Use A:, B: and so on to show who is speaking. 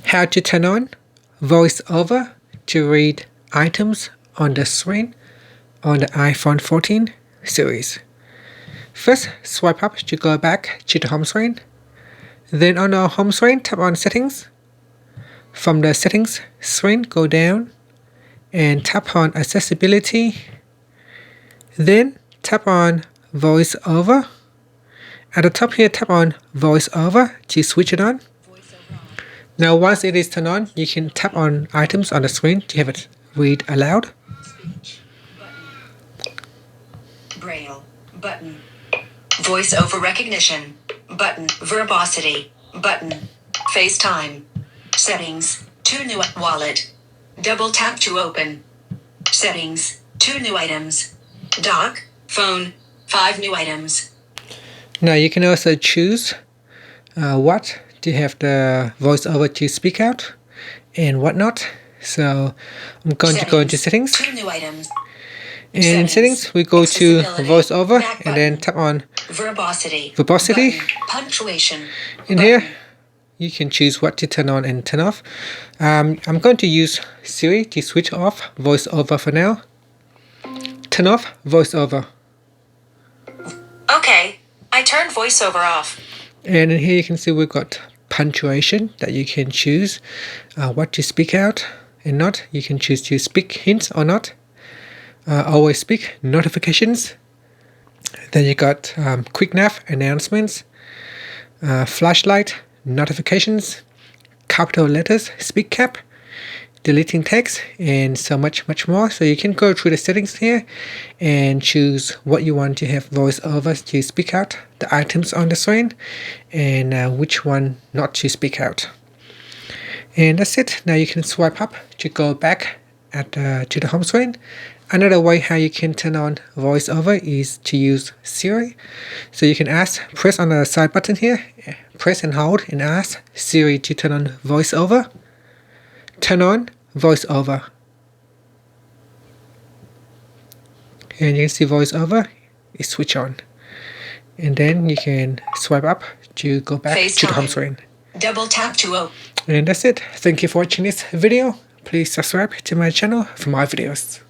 A: how to turn on VoiceOver to read items on the screen on the iPhone 14 series. First, swipe up to go back to the home screen. Then on the home screen, tap on Settings. From the Settings screen, go down and tap on Accessibility. Then tap on VoiceOver. At the top here, tap on VoiceOver to switch it on. Now once it is turned on, you can tap on items on the screen to have it read aloud.
B: Speech button. Braille button. VoiceOver recognition button. Verbosity button. FaceTime. Settings. 2 new wallet. Double tap to open. Settings. 2 new items. Dock. Phone. 5 new items.
A: Now you can also choose what to have the VoiceOver to speak out and whatnot. So I'm going to go into Settings.
B: 2 new items.
A: And in Settings, we go to VoiceOver and then tap on
B: Verbosity.
A: Verbosity.
B: Button. Punctuation.
A: In here, you can choose what to turn on and turn off. I'm going to use Siri to switch off VoiceOver for now. Turn off VoiceOver.
B: Okay, I turned VoiceOver off.
A: And in here you can see we've got punctuation that you can choose what to speak out and not. You can choose to speak hints or not. Always speak notifications. Then you got quick nav announcements, flashlight notifications, capital letters, speak cap, deleting text, and so much more. So you can go through the settings here and choose what you want to have VoiceOver to speak out, the items on the screen, and which one not to speak out. And that's it. Now you can swipe up to go back to the home screen. Another way how you can turn on VoiceOver is to use Siri. So you can press on the side button here, press and hold and ask Siri to turn on VoiceOver. Turn on VoiceOver. And you can see VoiceOver is switch on. And then you can swipe up to go back to the home screen.
B: Double tap to open.
A: And that's it. Thank you for watching this video. Please subscribe to my channel for more videos.